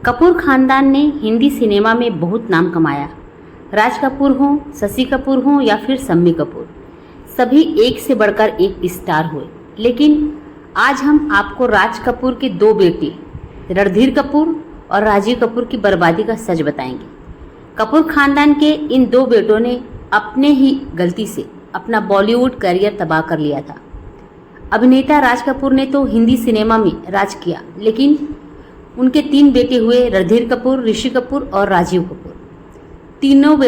कपूर खानदान ने हिंदी सिनेमा में बहुत नाम कमाया। राज कपूर हों, शशि कपूर हों या फिर शम्मी कपूर, सभी एक से बढ़कर एक स्टार हुए। लेकिन आज हम आपको राज कपूर के दो बेटे रणधीर कपूर और राजीव कपूर की बर्बादी का सच बताएंगे। कपूर खानदान के इन दो बेटों ने अपने ही गलती से अपना बॉलीवुड करियर तबाह कर लिया था। अभिनेता राज कपूर ने तो हिंदी सिनेमा में राज किया, लेकिन उनके तीन बेटे हुए रणधीर कपूर, ऋषि कपूर और राजीव कपूर। तीनों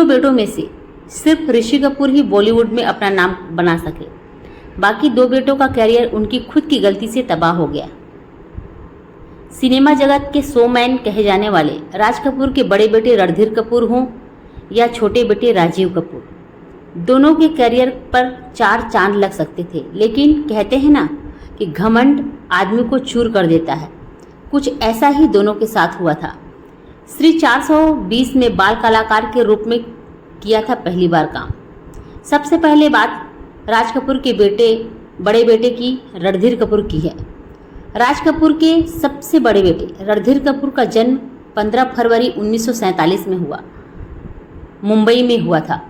बेटों में से सिर्फ ऋषि कपूर ही बॉलीवुड में अपना नाम बना सके। बाकी दो बेटों का करियर उनकी खुद की गलती से तबाह हो गया। सिनेमा जगत के शोमैन कहे जाने वाले राज कपूर के बड़े बेटे रणधीर कपूर हों या छोटे बेटे राजीव कपूर, दोनों के करियर पर चार चांद लग सकते थे। लेकिन कहते हैं ना कि घमंड आदमी को चूर कर देता है, कुछ ऐसा ही दोनों के साथ हुआ था। श्री 420 में बाल कलाकार के रूप में किया था पहली बार काम। सबसे पहले बात राज कपूर के बड़े बेटे की रणधीर कपूर की है। राज कपूर के सबसे बड़े बेटे रणधीर कपूर का जन्म 15 फरवरी 1947 में हुआ, मुंबई में हुआ था।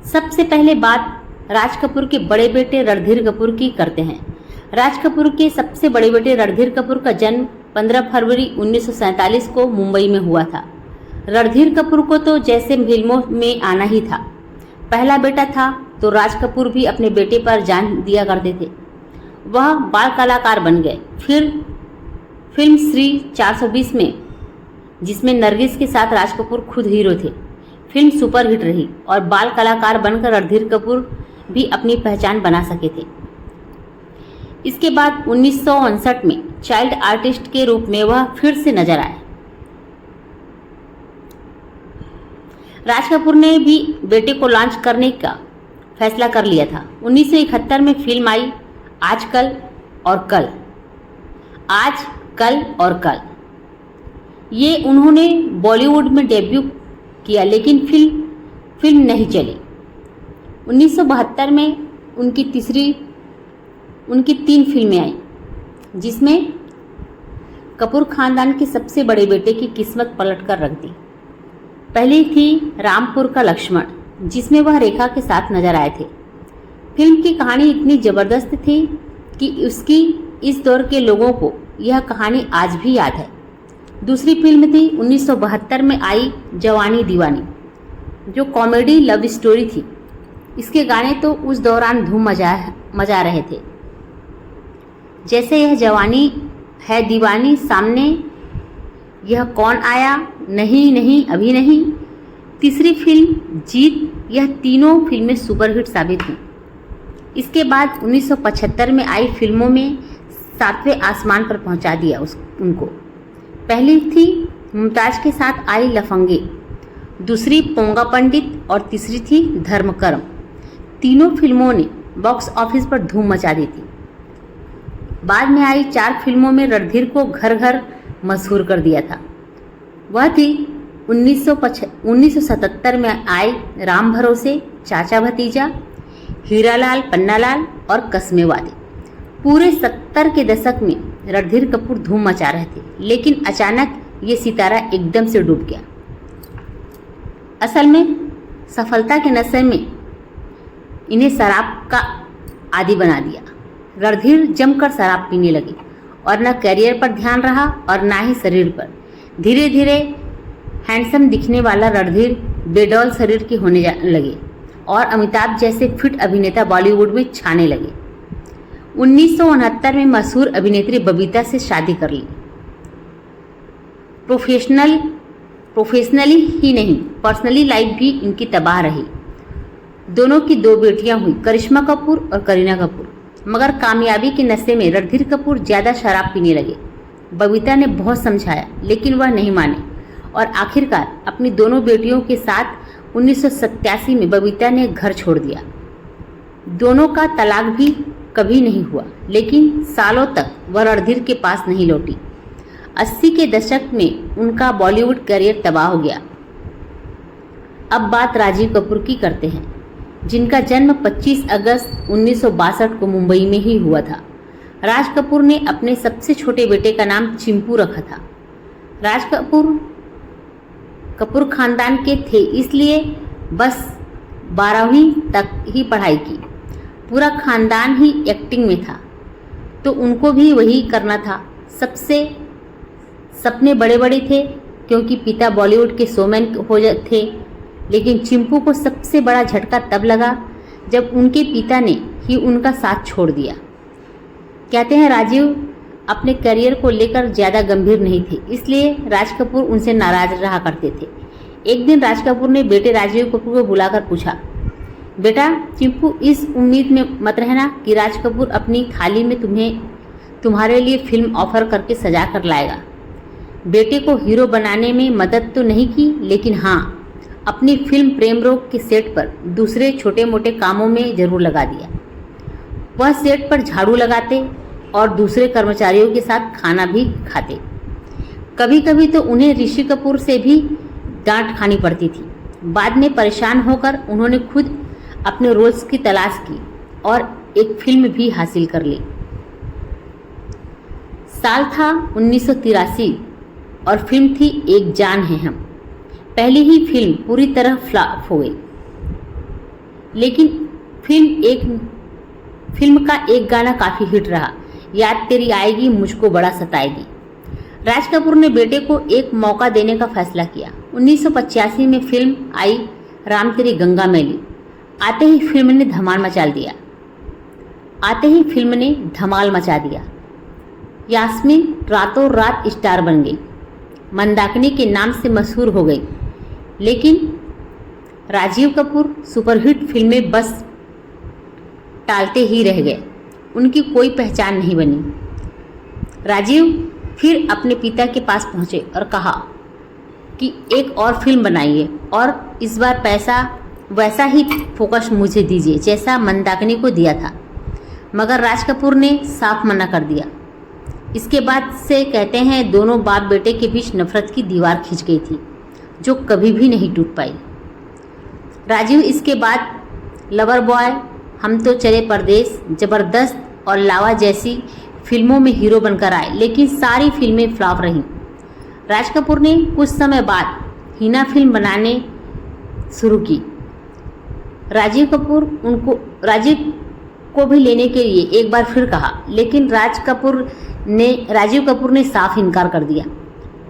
सबसे पहले बात राज कपूर के बड़े बेटे रणधीर कपूर की करते हैं। राज कपूर के सबसे बड़े बेटे रणधीर कपूर का जन्म 15 फरवरी 1947 को मुंबई में हुआ था। रणधीर कपूर को तो जैसे फिल्मों में आना ही था। पहला बेटा था तो राज कपूर भी अपने बेटे पर जान दिया करते थे। वह बाल कलाकार बन गए। फिर फिल्म श्री 420 में, जिसमें नरगिस के साथ राज कपूर खुद हीरो थे, फिल्म सुपरहिट रही और बाल कलाकार बनकर रणधीर कपूर भी अपनी पहचान बना सके थे। इसके बाद 1959 में चाइल्ड आर्टिस्ट के रूप में वह फिर से नजर आए। राज कपूर ने भी बेटे को लॉन्च करने का फैसला कर लिया था। 1971 में फिल्म आई आज कल और कल। आज कल और कल ये उन्होंने बॉलीवुड में डेब्यू किया, लेकिन फिल्म नहीं चली। 1972 में उनकी 3 फिल्में आई, जिसमें कपूर खानदान के सबसे बड़े बेटे की किस्मत पलट कर रख दी। पहली थी रामपुर का लक्ष्मण, जिसमें वह रेखा के साथ नजर आए थे। फिल्म की कहानी इतनी ज़बरदस्त थी कि उसकी इस दौर के लोगों को यह कहानी आज भी याद है। दूसरी फिल्म थी 1972 में आई जवानी दीवानी, जो कॉमेडी लव स्टोरी थी। इसके गाने तो उस दौरान धूम मचा रहे थे, जैसे यह जवानी है दीवानी, सामने यह कौन आया, नहीं नहीं अभी नहीं। तीसरी फिल्म जीत, यह तीनों फिल्में सुपरहिट साबित हुई। इसके बाद 1975 में आई फिल्मों में 7वें आसमान पर पहुंचा दिया उनको। पहली थी मुमताज के साथ आई लफंगे, दूसरी पोंगा पंडित और तीसरी थी धर्मकर्म। तीनों फिल्मों ने बॉक्स ऑफिस पर धूम मचा दी थी। बाद में आई 4 फिल्मों में रणधीर को घर घर मशहूर कर दिया था। वह थी 1977 में आई राम भरोसे, चाचा भतीजा, हीरालाल पन्नालाल और कस्मे वादे। पूरे 70 के दशक में रणधीर कपूर धूम मचा रहे थे, लेकिन अचानक ये सितारा एकदम से डूब गया। असल में सफलता के नशे में इन्हें शराब का आदी बना दिया। रणधीर जमकर शराब पीने लगे और न करियर पर ध्यान रहा और ना ही शरीर पर। धीरे धीरे हैंडसम दिखने वाला रणधीर बेडौल शरीर के होने लगे और अमिताभ जैसे फिट अभिनेता बॉलीवुड में छाने लगे। 1969 में मशहूर अभिनेत्री बबीता से शादी कर ली। प्रोफेशनली ही नहीं, पर्सनली लाइफ भी इनकी तबाह रही। दोनों की 2 बेटियां हुई, करिश्मा कपूर और करीना कपूर। मगर कामयाबी के नशे में रणधीर कपूर ज़्यादा शराब पीने लगे। बबीता ने बहुत समझाया, लेकिन वह नहीं माने और आखिरकार अपनी दोनों बेटियों के साथ 1987 में बबीता ने घर छोड़ दिया। दोनों का तलाक भी कभी नहीं हुआ, लेकिन सालों तक वह रणधीर के पास नहीं लौटी। 80 के दशक में उनका बॉलीवुड करियर तबाह हो गया। अब बात राजीव कपूर की करते हैं। जिनका जन्म 25 अगस्त 1962 को मुंबई में ही हुआ था। राज कपूर ने अपने सबसे छोटे बेटे का नाम चिंपू रखा था। राज कपूर खानदान के थे, इसलिए बस 12वीं तक ही पढ़ाई की। पूरा खानदान ही एक्टिंग में था, तो उनको भी वही करना था। सबसे सपने बड़े बड़े थे, क्योंकि पिता बॉलीवुड के शोमैन थे। लेकिन चिंपू को सबसे बड़ा झटका तब लगा जब उनके पिता ने ही उनका साथ छोड़ दिया। कहते हैं राजीव अपने करियर को लेकर ज़्यादा गंभीर नहीं थे, इसलिए राज कपूर उनसे नाराज रहा करते थे। एक दिन राज कपूर ने बेटे राजीव कपूर को बुलाकर पूछा, बेटा चिंपू, इस उम्मीद में मत रहना कि राज कपूर अपनी थाली में तुम्हारे लिए फिल्म ऑफर करके सजा कर लाएगा। बेटे को हीरो बनाने में मदद तो नहीं की, लेकिन हाँ, अपनी फिल्म प्रेम रोग के सेट पर दूसरे छोटे मोटे कामों में जरूर लगा दिया। वह सेट पर झाड़ू लगाते और दूसरे कर्मचारियों के साथ खाना भी खाते। कभी कभी तो उन्हें ऋषि कपूर से भी डांट खानी पड़ती थी। बाद में परेशान होकर उन्होंने खुद अपने रोल्स की तलाश की और एक फिल्म भी हासिल कर ली। साल था 1983 और फिल्म थी एक जान है हम। पहली ही फिल्म पूरी तरह फ्लॉप हो गई, लेकिन फिल्म का एक गाना काफ़ी हिट रहा, याद तेरी आएगी मुझको बड़ा सताएगी। राज कपूर ने बेटे को एक मौका देने का फैसला किया। 1985 में फिल्म आई राम तेरी गंगा मैली। आते ही फिल्म ने धमाल मचा दिया। यास्मीन रातों रात स्टार बन गई, मंदाकिनी के नाम से मशहूर हो गई। लेकिन राजीव कपूर सुपरहिट फिल्में बस टालते ही रह गए, उनकी कोई पहचान नहीं बनी। राजीव फिर अपने पिता के पास पहुंचे और कहा कि एक और फिल्म बनाइए और इस बार पैसा वैसा ही फोकस मुझे दीजिए जैसा मंदाकिनी को दिया था। मगर राज कपूर ने साफ मना कर दिया। इसके बाद से कहते हैं दोनों बाप बेटे के बीच नफरत की दीवार खिंच गई थी, जो कभी भी नहीं टूट पाई। राजीव इसके बाद लवर बॉय, हम तो चले परदेस, जबरदस्त और लावा जैसी फिल्मों में हीरो बनकर आए, लेकिन सारी फिल्में फ्लॉप रहीं। राज कपूर ने कुछ समय बाद हिना फिल्म बनाने शुरू की। राजीव को भी लेने के लिए एक बार फिर कहा, लेकिन राजीव कपूर ने साफ इनकार कर दिया।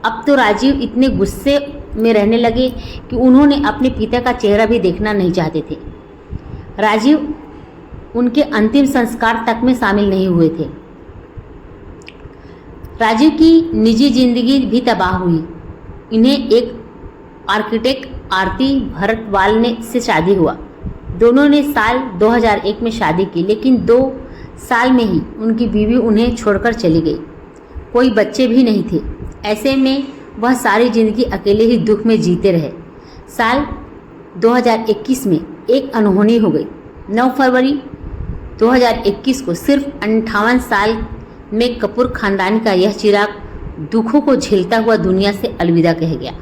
अब तो राजीव इतने गुस्से में रहने लगे कि उन्होंने अपने पिता का चेहरा भी देखना नहीं चाहते थे। राजीव उनके अंतिम संस्कार तक में शामिल नहीं हुए थे। राजीव की निजी जिंदगी भी तबाह हुई। इन्हें एक आर्किटेक्ट आरती भरतवाल से शादी हुआ। दोनों ने साल 2001 में शादी की, लेकिन 2 साल में ही उनकी बीवी उन्हें छोड़कर चली गई। कोई बच्चे भी नहीं थे। ऐसे में वह सारी जिंदगी अकेले ही दुख में जीते रहे। साल 2021 में एक अनहोनी हो गई। 9 फरवरी 2021 को सिर्फ 58 साल में कपूर खानदान का यह चिराग दुखों को झेलता हुआ दुनिया से अलविदा कह गया।